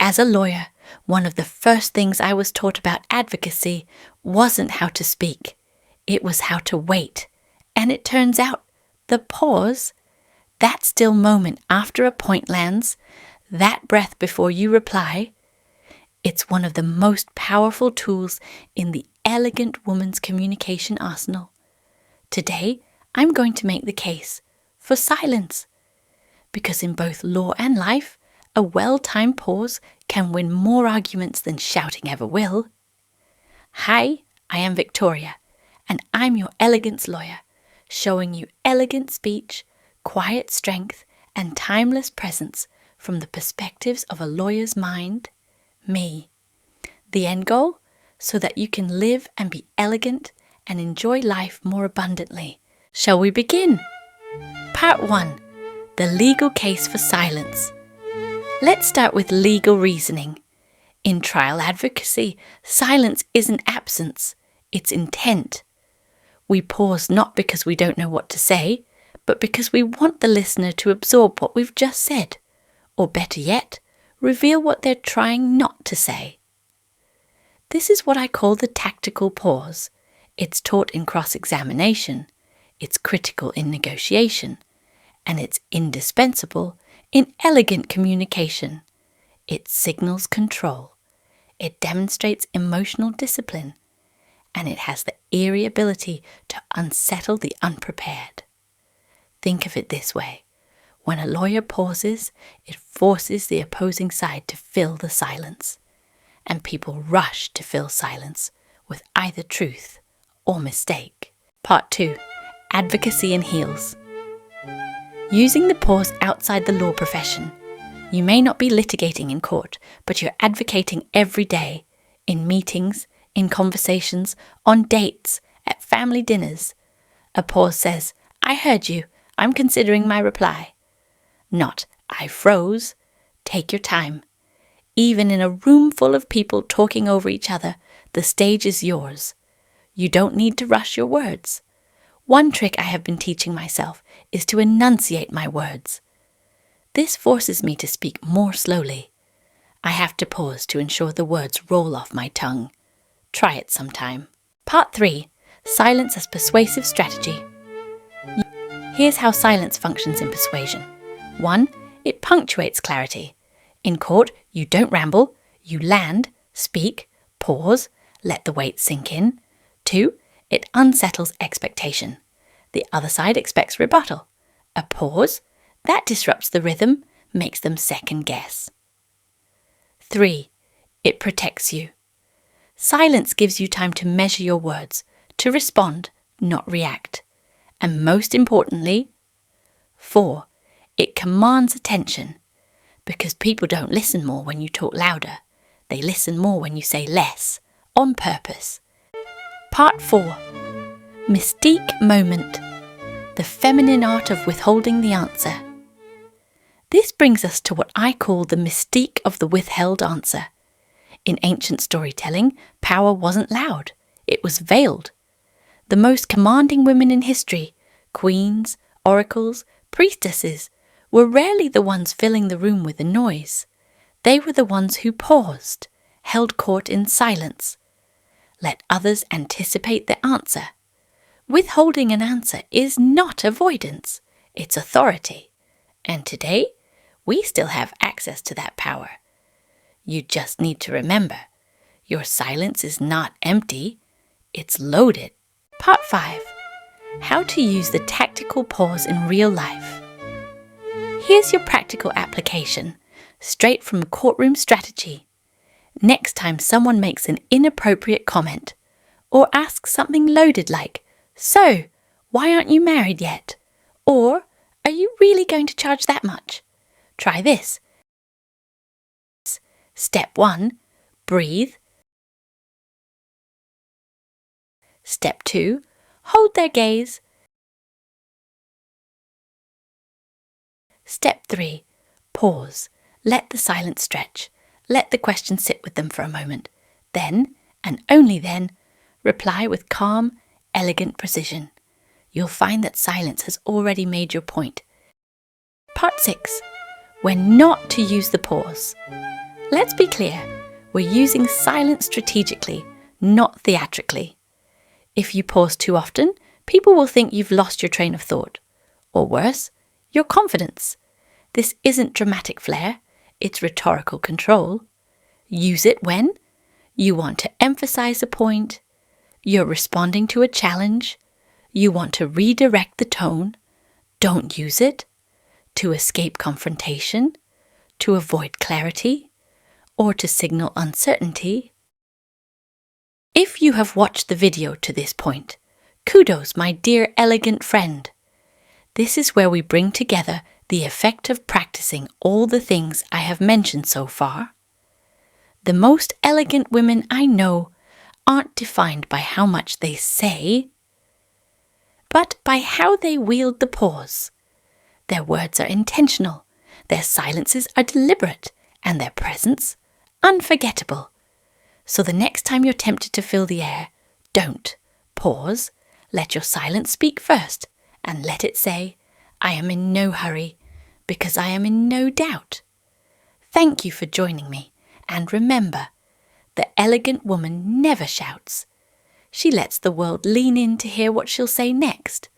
As a lawyer, one of the first things I was taught about advocacy wasn't how to speak. It was how to wait. And it turns out, the pause, that still moment after a point lands, that breath before you reply, it's one of the most powerful tools in the elegant woman's communication arsenal. Today, I'm going to make the case for silence. Because in both law and life, a well-timed pause can win more arguments than shouting ever will. Hi, I am Victoria, and I'm your elegance lawyer, showing you elegant speech, quiet strength, and timeless presence from the perspectives of a lawyer's mind, me. The end goal? So that you can live and be elegant and enjoy life more abundantly. Shall we begin? Part 1. The legal case for silence. Let's start with legal reasoning. In trial advocacy, silence isn't absence, it's intent. We pause not because we don't know what to say, but because we want the listener to absorb what we've just said, or better yet, reveal what they're trying not to say. This is what I call the tactical pause. It's taught in cross-examination, it's critical in negotiation, and it's indispensable in elegant communication. It signals control, it demonstrates emotional discipline, and it has the eerie ability to unsettle the unprepared. Think of it this way. When a lawyer pauses, it forces the opposing side to fill the silence, and people rush to fill silence with either truth or mistake. Part 2. Advocacy in heels. Using the pause outside the law profession. You may not be litigating in court, but you're advocating every day, in meetings, in conversations, on dates, at family dinners. A pause says, I heard you, I'm considering my reply. Not, I froze. Take your time. Even in a room full of people talking over each other, the stage is yours. You don't need to rush your words. One trick I have been teaching myself is to enunciate my words. This forces me to speak more slowly. I have to pause to ensure the words roll off my tongue. Try it sometime. Part 3. Silence as persuasive strategy. Here's how silence functions in persuasion. 1. It punctuates clarity. In court, you don't ramble, you land, speak, pause, let the weight sink in. 2. It unsettles expectation. The other side expects rebuttal. A pause, that disrupts the rhythm, makes them second guess. 3. It protects you. Silence gives you time to measure your words, to respond, not react. And most importantly, 4. It commands attention. Because people don't listen more when you talk louder. They listen more when you say less, on purpose. Part 4. Mystique moment. The feminine art of withholding the answer. This brings us to what I call the mystique of the withheld answer. In ancient storytelling, power wasn't loud, it was veiled. The most commanding women in history, queens, oracles, priestesses, were rarely the ones filling the room with the noise. They were the ones who paused, held court in silence. Let others anticipate the answer. Withholding an answer is not avoidance, it's authority. And today, we still have access to that power. You just need to remember, your silence is not empty, it's loaded. Part 5. How to use the tactical pause in real life. Here's your practical application, straight from courtroom strategy. Next time someone makes an inappropriate comment, or asks something loaded like, so, why aren't you married yet? Or, are you really going to charge that much? Try this. Step 1, breathe. Step 2, hold their gaze. Step 3, pause. Let the silence stretch. Let the question sit with them for a moment. Then, and only then, reply with calm, elegant precision. You'll find that silence has already made your point. Part 6. When not to use the pause. Let's be clear, we're using silence strategically, not theatrically. If you pause too often, people will think you've lost your train of thought. Or worse, your confidence. This isn't dramatic flair, it's rhetorical control. Use it when you want to emphasize a point, you're responding to a challenge, you want to redirect the tone. Don't use it to escape confrontation, to avoid clarity, or to signal uncertainty. If you have watched the video to this point, kudos, my dear elegant friend. This is where we bring together the effect of practicing all the things I have mentioned so far. The most elegant women I know aren't defined by how much they say, but by how they wield the pause. Their words are intentional, their silences are deliberate, and their presence unforgettable. So the next time you're tempted to fill the air, don't. Pause, let your silence speak first, and let it say, I am in no hurry, because I am in no doubt. Thank you for joining me, and remember, the elegant woman never shouts. She lets the world lean in to hear what she'll say next.